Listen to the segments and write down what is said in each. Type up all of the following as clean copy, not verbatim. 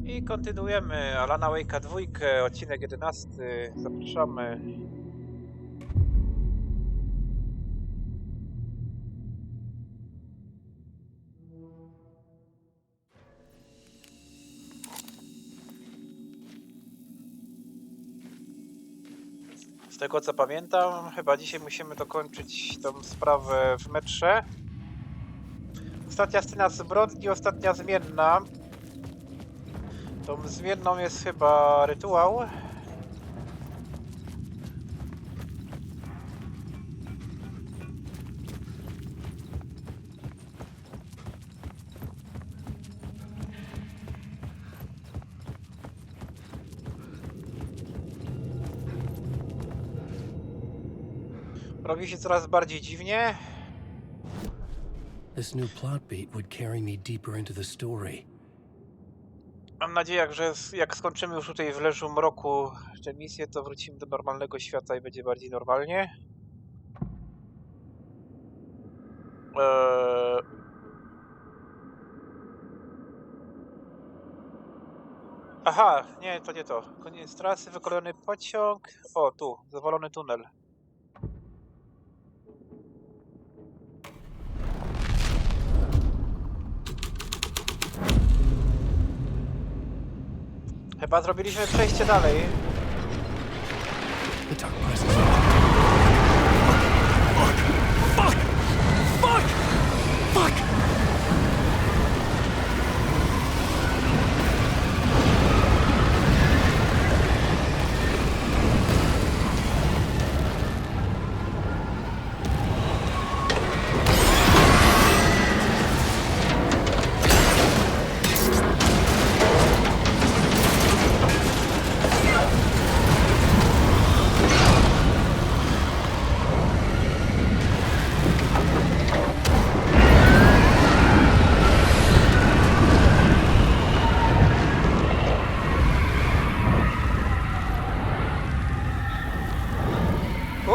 I kontynuujemy Alana Wake'a 2, odcinek 11. Zapraszamy. Z tego co pamiętam, chyba dzisiaj musimy dokończyć tą sprawę w metrze. Ostatnia scena zbrodni, ostatnia zmienna. Tą zmienną jest chyba rytuał. Robi się coraz bardziej dziwnie. This new plot beat would carry me deeper into the story. Mam nadzieję, że jak skończymy już tutaj w leżu mroku tę misję, to wrócimy do normalnego świata i będzie bardziej normalnie. Aha, nie, to nie to. Koniec trasy, wykolejony pociąg. O, tu, zawalony tunel. Chyba zrobiliśmy przejście dalej. The dark presence. Fuck!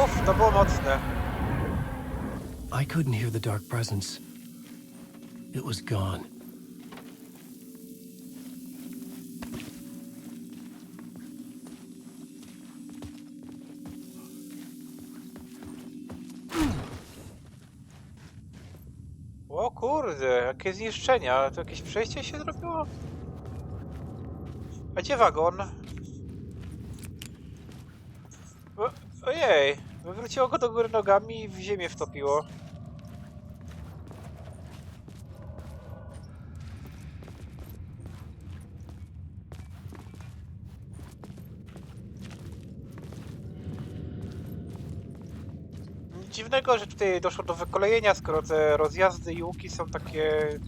Uff, to było mocne. I couldn't hear the dark presence. It was gone. O kurde, jakie zniszczenia. To jakieś przejście się zrobiło? A gdzie wagon? Ojej, wywróciło go do góry nogami i w ziemię wtopiło. Nic dziwnego, że tutaj doszło do wykolejenia, skoro te rozjazdy i łuki są takie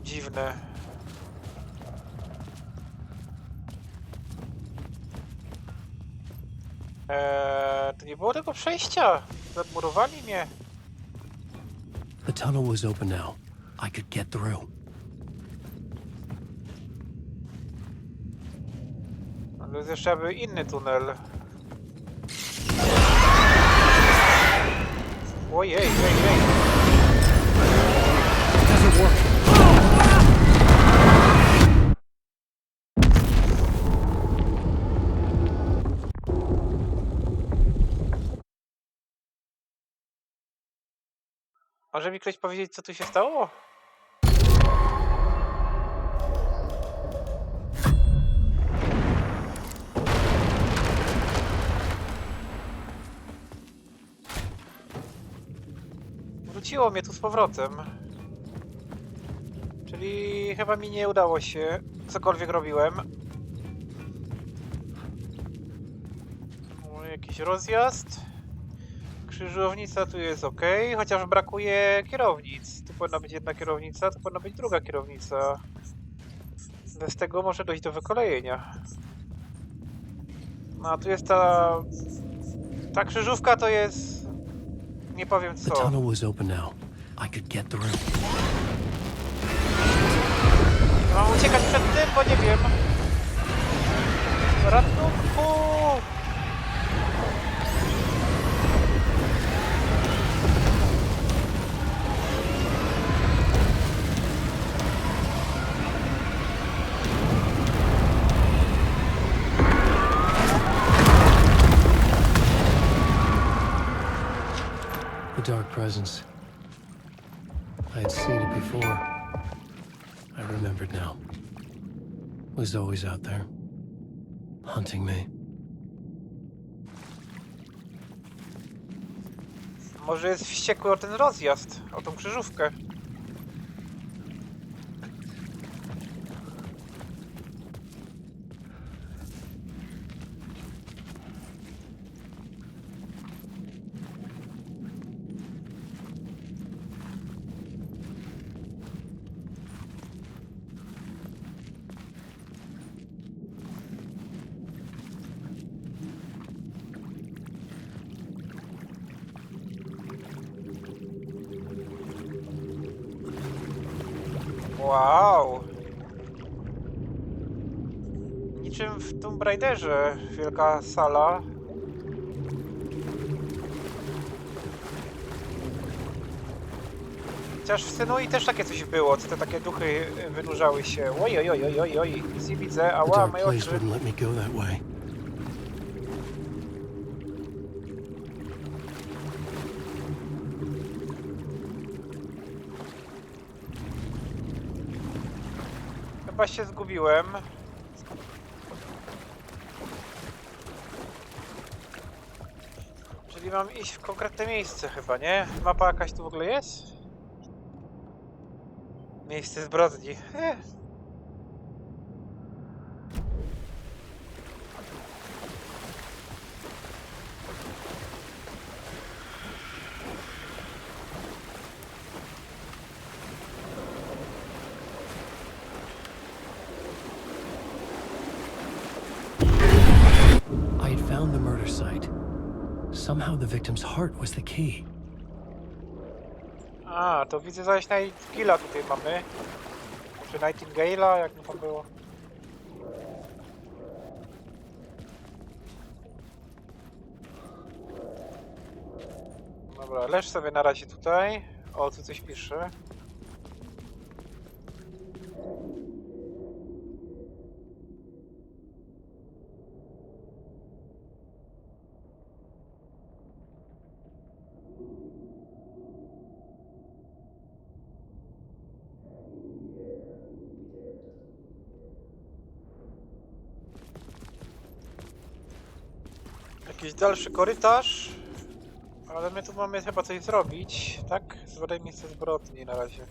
dziwne. To nie było tego przejścia. Zamurowali mnie. The tunnel was open now. I could get through. Ale jest jeszcze jakby inny tunel. Ojej, ej. It doesn't work. Może mi ktoś powiedzieć, co tu się stało? Wróciło mnie tu z powrotem. Czyli chyba mi nie udało się, cokolwiek robiłem. O, jakiś rozjazd. Krzyżownica tu jest ok, chociaż brakuje kierownic. Tu powinna być jedna kierownica, tu powinna być druga kierownica. Bez tego może dojść do wykolejenia. No a tu jest ta krzyżówka to jest... nie powiem The co. tunnel was open now. I could get through. Mam uciekać przed tym, bo nie wiem. Ratunku! dark presence. I had seen it before. I remembered now. It was always out there, hunting me. Może jest wściekły o ten rozjazd, o tą krzyżówkę. Wow! Niczym w Tomb Raiderze, wielka sala. Chociaż w Senui też takie coś było, co te takie duchy wynurzały się. Oj, oj, oj, oj, oj, oj, nic nie widzę, The ała, dark moje place oczy. wouldn't let me go that way. Chyba się zgubiłem. Czyli mam iść w konkretne miejsce chyba, nie? Mapa jakaś tu w ogóle jest? Miejsce zbrodni. I had found the murder site. Somehow the victim's heart was the key. A, to widzę zaś Nightingale'a tutaj mamy. Czy Nightingale'a, jak mu tam było? Dobra, leż sobie na razie tutaj. O, tu coś pisze. Jakiś dalszy korytarz. Ale my tu mamy chyba coś zrobić, tak? Zbadaj miejsce zbrodni na razie.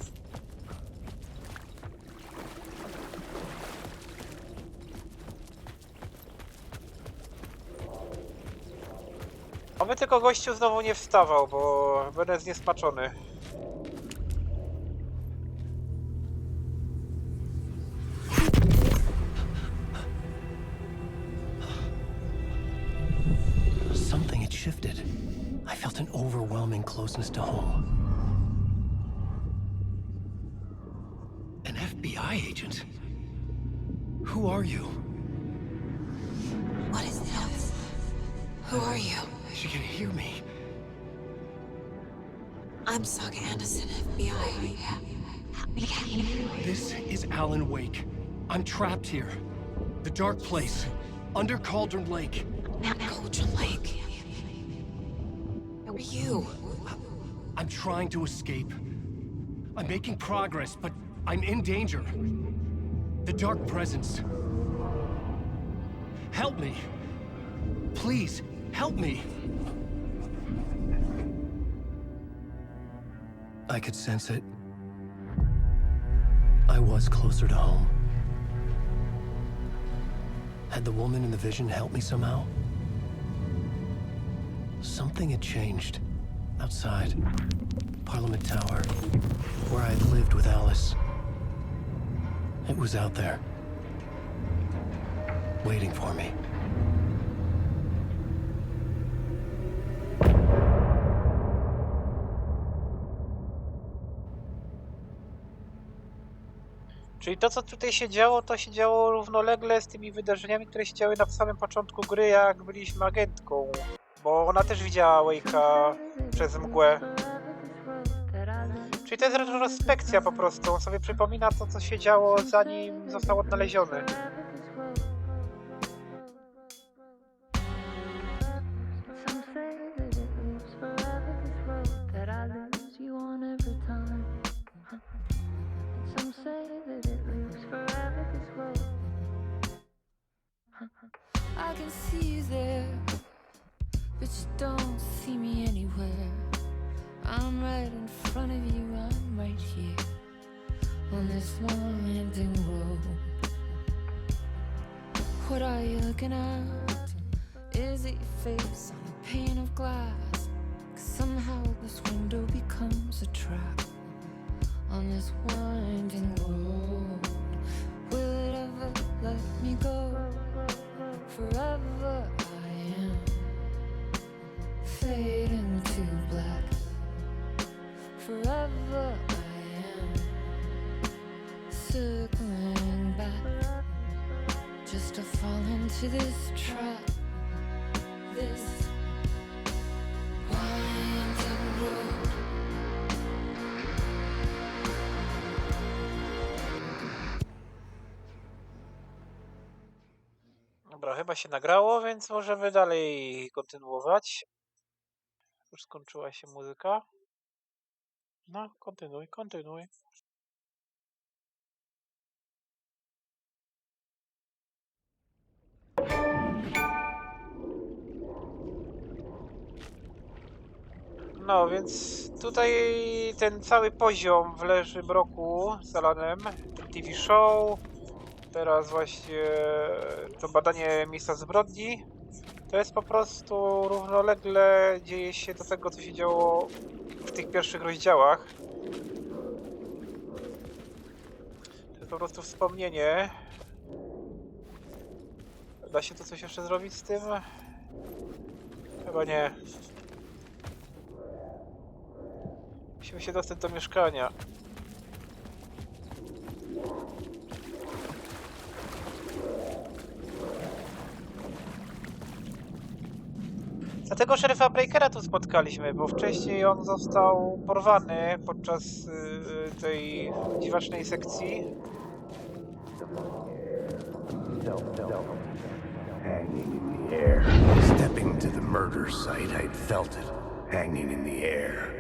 Oby tylko gościu znowu nie wstawał, bo będę zniesmaczony. Something had shifted. I felt an overwhelming closeness to home. An FBI agent? Who are you? What is this? Who are you? She can hear me. I'm Sagę Anderson, FBI. Help me. This is Alan Wake. I'm trapped here. The dark place. Under Cauldron Lake. Cauldron Lake. Who are you? I'm trying to escape. I'm making progress, but I'm in danger. The dark presence. Help me. Please, help me. I could sense it. I was closer to home. Had the woman in the vision helped me somehow? Something had changed. Outside. Parliament Tower. Where I'd lived with Alice. It was out there. Waiting for me. Czyli to, co tutaj się działo, to się działo równolegle z tymi wydarzeniami, które się działy na samym początku gry, jak byliśmy agentką. Bo ona też widziała Wake'a przez mgłę. Czyli to jest retrospekcja po prostu. On sobie przypomina to, co się działo, zanim został odnaleziony. Some say that it moves forever, this road that I can see you there, but you don't see me anywhere. I'm right in front of you, I'm right here on this winding road. What are you looking at? Is it your face on a pane of glass? 'Cause somehow this window becomes a trap on this winding road. Will it ever let me go? Forever I am fading to black. Forever I am circling back, just to fall into this trap, this winding road. Dobra, chyba się nagrało, więc możemy dalej kontynuować. Już skończyła się muzyka. No, kontynuuj, kontynuuj. No, więc tutaj ten cały poziom w Leży Broku z Alanem, ten TV show, teraz właśnie to badanie miejsca zbrodni, to jest po prostu równolegle dzieje się do tego, co się działo w tych pierwszych rozdziałach. To jest po prostu wspomnienie. Da się to coś jeszcze zrobić z tym? Chyba nie. Musimy się dostać do mieszkania. Dlatego szeryfa Breakera tu spotkaliśmy, bo wcześniej on został porwany podczas tej dziwacznej sekcji. Hanging in the air. Stepping to the murder site, I'd felt it, hanging in the air.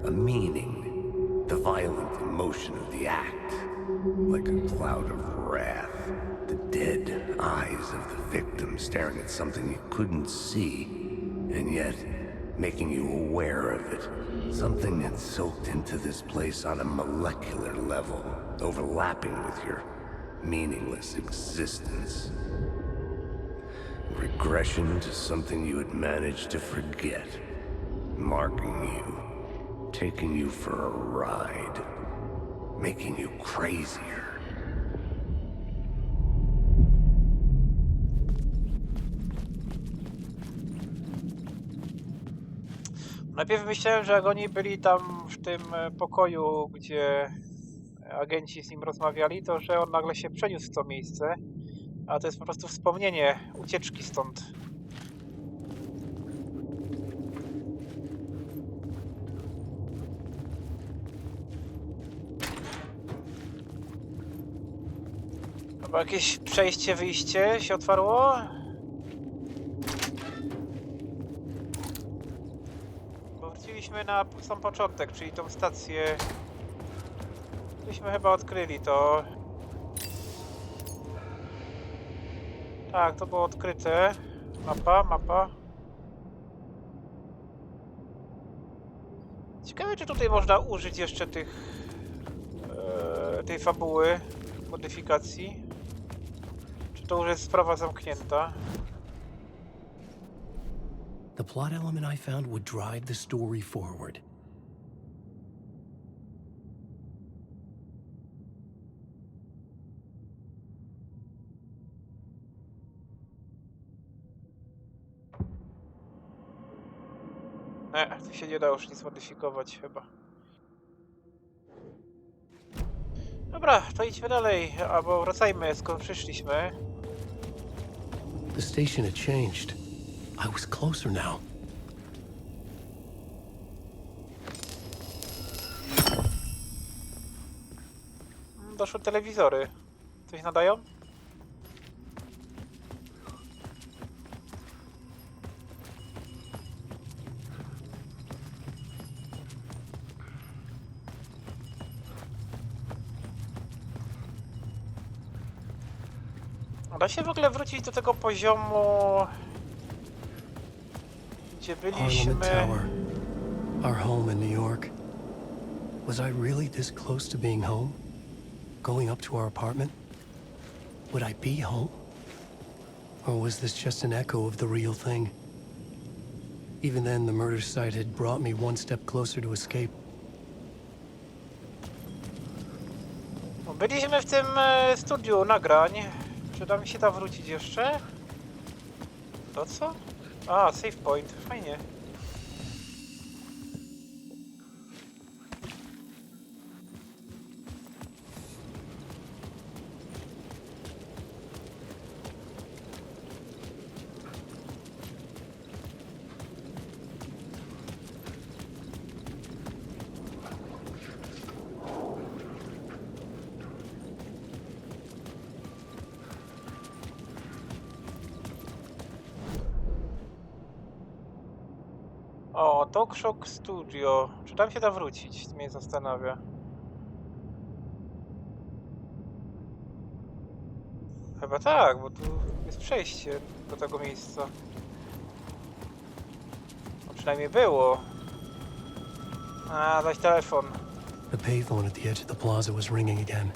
A meaning, the violent emotion of the act, like a cloud of wrath. The dead eyes of the victim staring at something you couldn't see, and yet making you aware of it. Something had soaked into this place on a molecular level, overlapping with your meaningless existence. Regression to something you had managed to forget, marking you, taking you for a ride, making you crazier. Najpierw myślałem, że jak oni byli tam w tym pokoju, gdzie agenci z nim rozmawiali, to że on nagle się przeniósł w to miejsce, a to jest po prostu wspomnienie ucieczki stąd. Chyba jakieś przejście, wyjście się otwarło? Bo wróciliśmy na sam początek, czyli tą stację. Myśmy chyba odkryli to. Tak, to było odkryte. Mapa. Ciekawe, czy tutaj można użyć jeszcze tej fabuły, modyfikacji. Czy to już jest sprawa zamknięta? The plot element I found would drive the story forward. Tu się nie da już nic modyfikować chyba. Dobra, to idźmy dalej, albo wracajmy skąd przyszliśmy. The station had changed. I was closer now. Doszły telewizory. Coś nadają? Da się w ogóle wrócić do tego poziomu, gdzie Parliament byliśmy? Tower. Our home in New York. Was I really this close to being home? Going up to our apartment? Would I be home? Or was this just an echo of the real thing? Even then, the murder site had brought me one step closer to escape. Byliśmy w tym studiu nagrań. Czy da mi się tam wrócić jeszcze? To co? A, save point. Fajnie. O, Talk Shock Studio. Czy tam się da wrócić? To mnie zastanawia. Chyba tak, bo tu jest przejście do tego miejsca. No, przynajmniej było. A, zaś telefon. The payphone at the edge of the plaza was ringing again.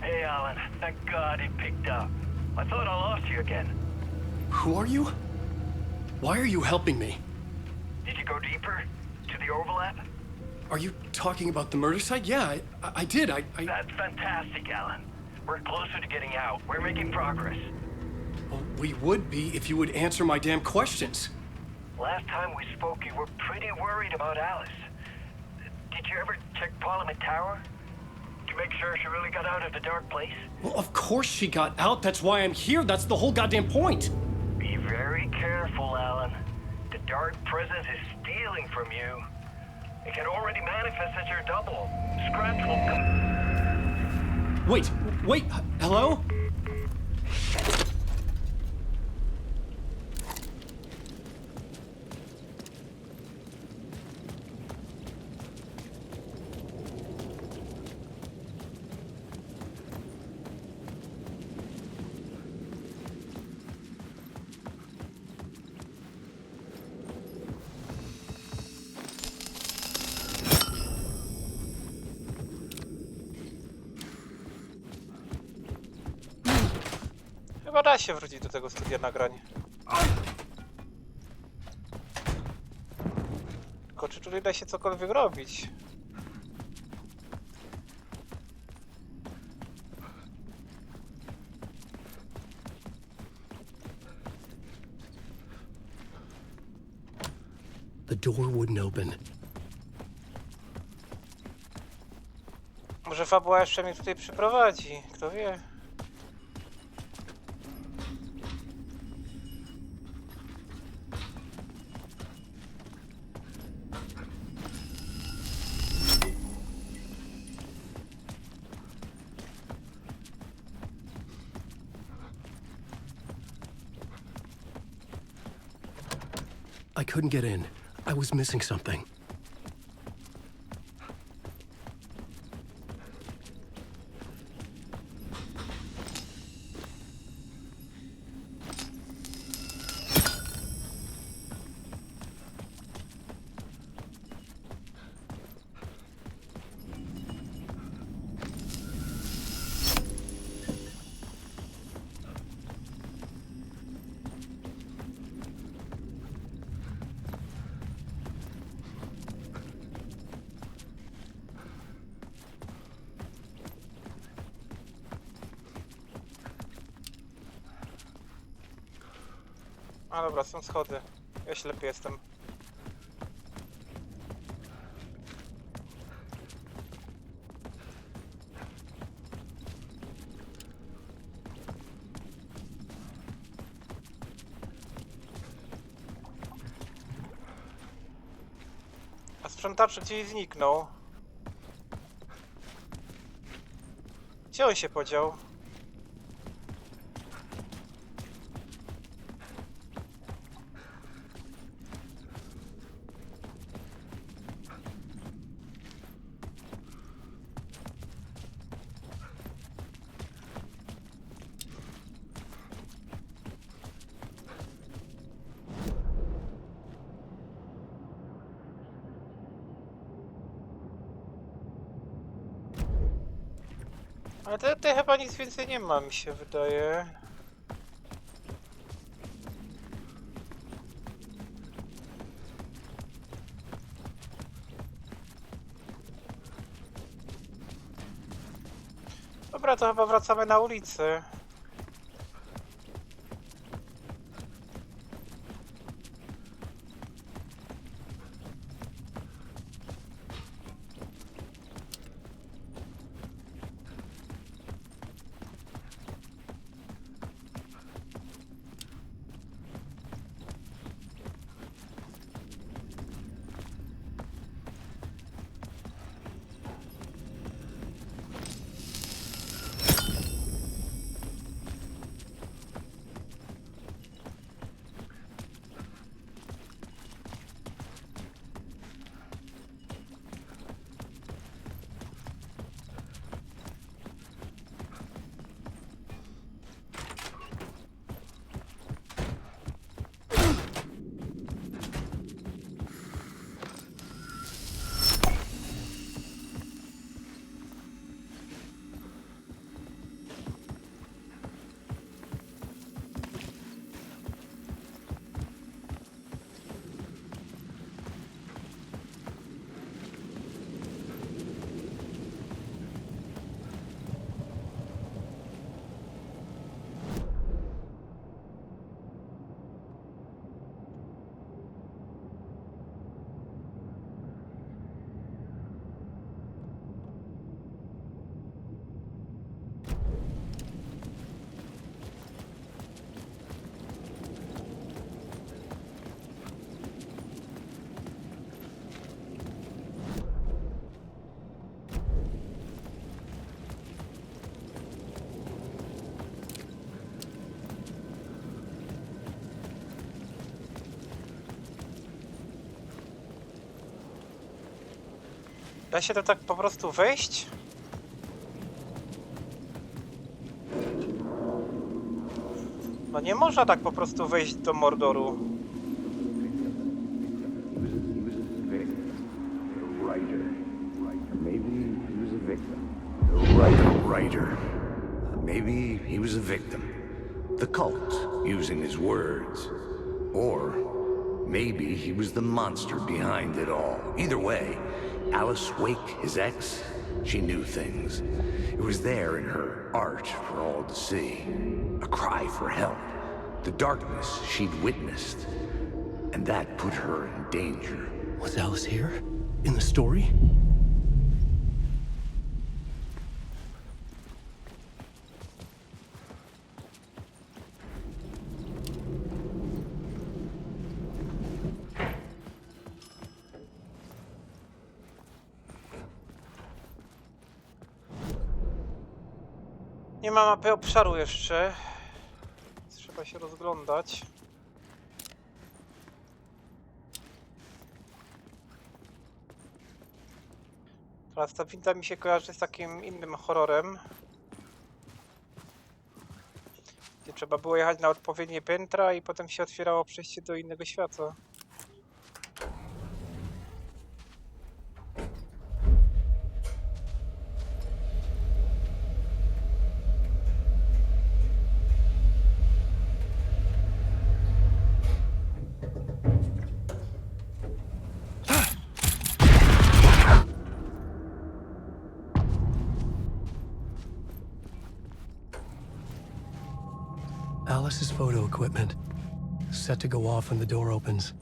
Hey, Alan. Thank God it picked up. I thought I lost you again. Who are you? Why are you helping me? Did you go deeper? To the overlap? Are you talking about the murder site? Yeah, I did. I... That's fantastic, Alan. We're closer to getting out. We're making progress. Well, we would be if you would answer my damn questions. Last time we spoke, you were pretty worried about Alice. Did you ever check Parliament Tower? To make sure she really got out of the dark place? Well, of course she got out. That's why I'm here. That's the whole goddamn point. Be very careful, Alan. The dark presence is stealing from you. It can already manifest as your double. Scraps will come... Wait, hello? Chyba da się wrócić do tego studia nagrań. Tylko czy tutaj da się cokolwiek robić? The door wouldn't open. Może fabuła jeszcze mnie tutaj przyprowadzi, kto wie. I couldn't get in. I was missing something. A dobra, są schody. Ja ślepy jestem. A sprzątacz gdzieś zniknął. Gdzie on się podział? Ale tutaj chyba nic więcej nie ma, mi się wydaje. Dobra, to chyba wracamy na ulicę. Da się to tak po prostu wejść? No nie można tak po prostu wejść do Mordoru. Maybe he was a victim. The cult, using his words. Or maybe he was the monster behind it all. Either way, Alice Wake, his ex, she knew things. It was there in her art for all to see. A cry for help. The darkness she'd witnessed. And that put her in danger. Was Alice here? In the story? Nie ma mapy obszaru jeszcze. Trzeba się rozglądać. Teraz ta winda mi się kojarzy z takim innym horrorem, gdzie trzeba było jechać na odpowiednie piętra i potem się otwierało przejście do innego świata. Alice's photo equipment. Set to go off when the door opens.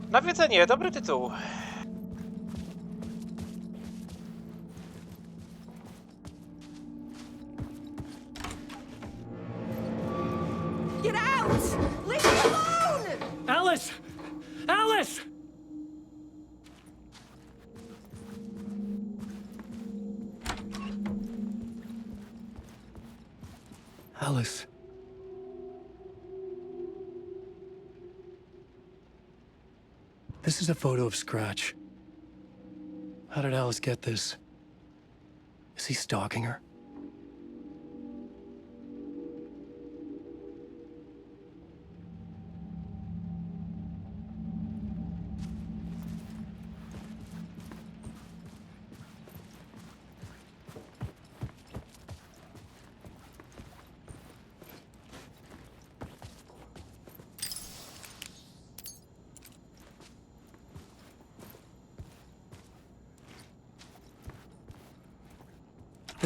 Nawiedzenie, dobry tytuł. Get out! Leave me alone! Alice! Alice! Alice. This is a photo of Scratch. How did Alice get this? Is he stalking her?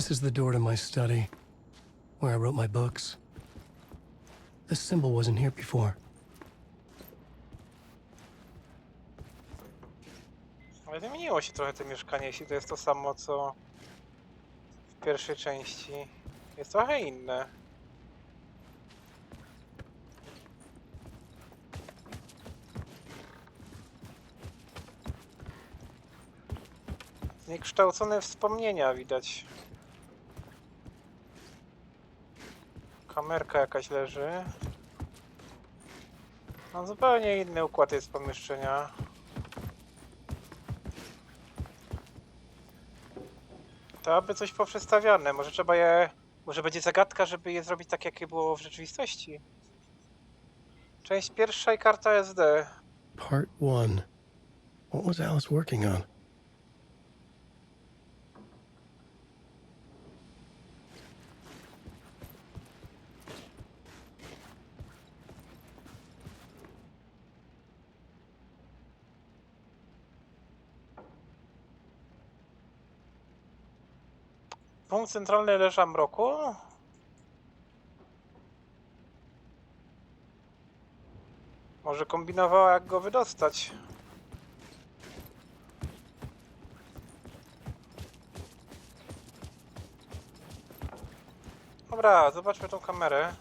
This is the door to my study, where I wrote my books. This symbol wasn't here before. Ale zmieniło się trochę to mieszkanie, jeśli to jest to samo, co w pierwszej części. Jest trochę inne. Zniekształcone wspomnienia widać. Kamerka jakaś leży. No zupełnie inny układ jest pomieszczenia. To aby coś poprzestawiane. Może trzeba je... Może będzie zagadka, żeby je zrobić tak, jak je było w rzeczywistości. Część pierwsza i karta SD. Part 1. What was Alice working on? Punkt centralny leża mroku. Może kombinowała, jak go wydostać. Dobra, zobaczmy tą kamerę.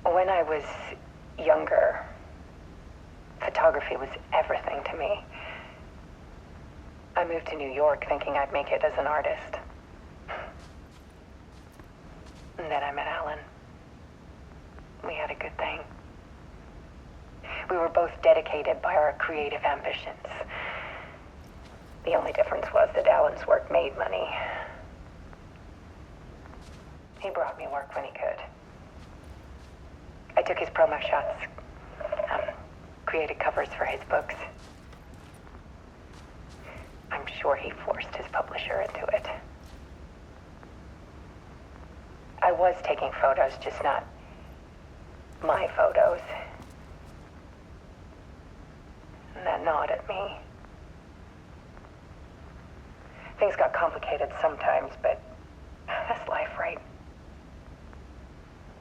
When I was younger, photography was everything to me. I moved to New York thinking I'd make it as an artist. And then I met Alan. We had a good thing. We were both dedicated by our creative ambitions. The only difference was that Alan's work made money. He brought me work when he could. I took his promo shots, created covers for his books. I'm sure he forced his publisher into it. I was taking photos, just not my photos. And that gnawed at me. Things got complicated sometimes, but that's life, right?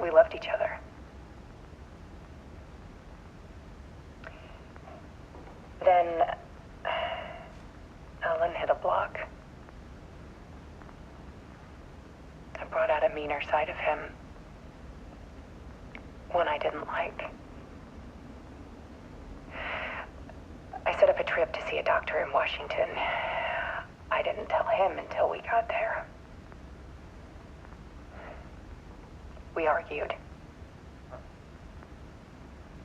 We loved each other. Then Alan hit a block. I brought out a meaner side of him. One I didn't like. I set up a trip to see a doctor in Washington. I didn't tell him until we got there. We argued.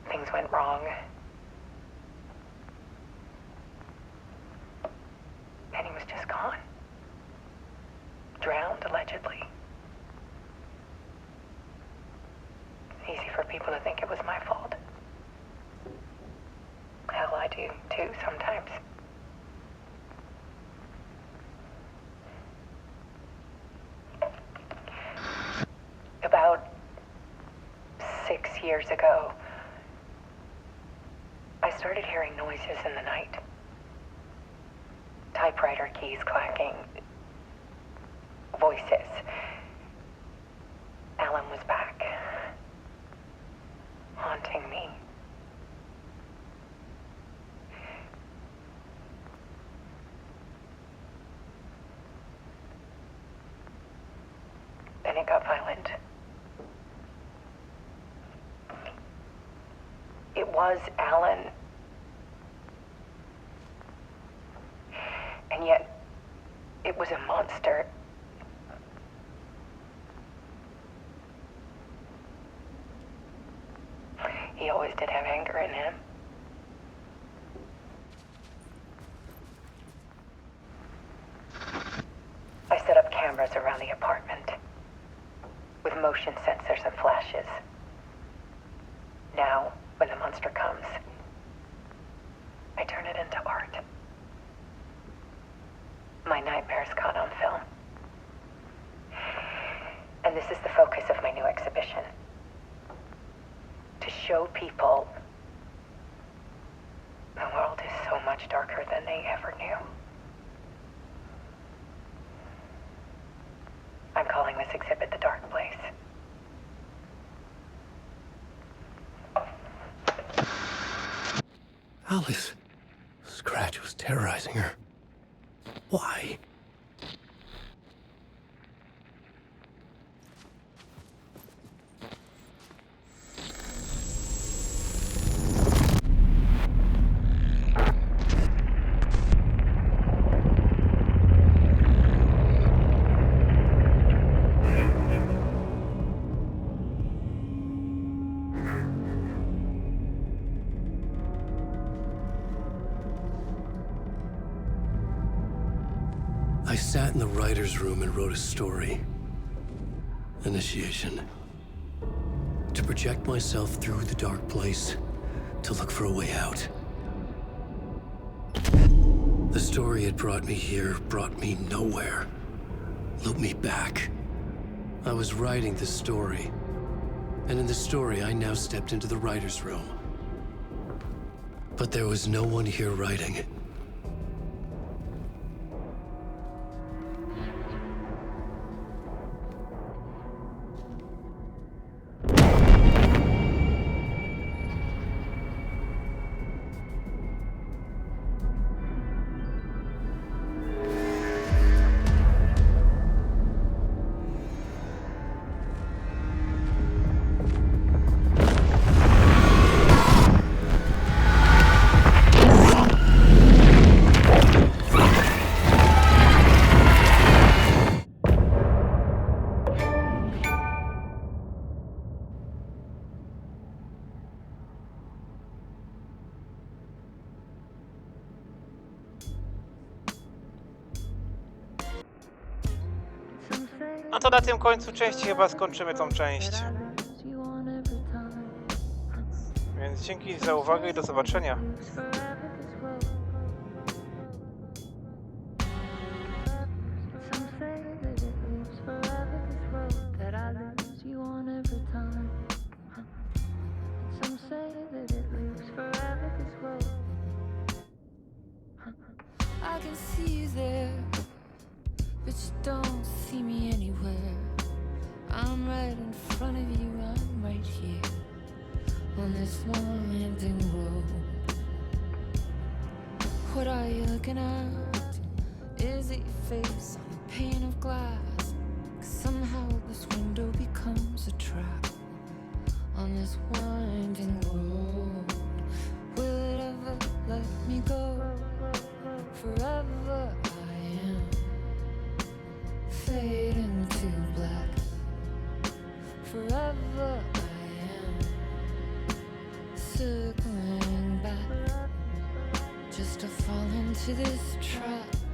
Things went wrong. And he was just gone. Drowned, allegedly. Easy for people to think it was my fault. Hell, I do too sometimes. About 6 years ago, I started hearing noises in the night. Typewriter keys clacking. Voices. Alan was back. Haunting me. Then it got violent. It was Alan. And yet, it was a monster. He always did have anger in him. I set up cameras around the apartment with motion sensors and flashes. Now, when the monster comes, I turn it into art. my nightmares caught on film. And this is the focus of my new exhibition. To show people the world is so much darker than they ever knew. I'm calling this exhibit The Dark Place. Alice. Scratch was terrorizing her. Why? I sat in the writer's room and wrote a story. Initiation. To project myself through the dark place, to look for a way out. The story had brought me here, brought me nowhere. Looped me back. I was writing the story. And in the story, I now stepped into the writer's room. But there was no one here writing. No to na tym końcu części chyba skończymy tą część. Więc dzięki za uwagę i do zobaczenia. I can see you there, but you don't see me anywhere. I'm right in front of you, I'm right here on this winding road. What are you looking at? Is it your face on a pane of glass? 'Cause somehow this window becomes a trap on this winding road. Will it ever let me go? Forever I am fading to black. Forever I am circling back just to fall into this trap.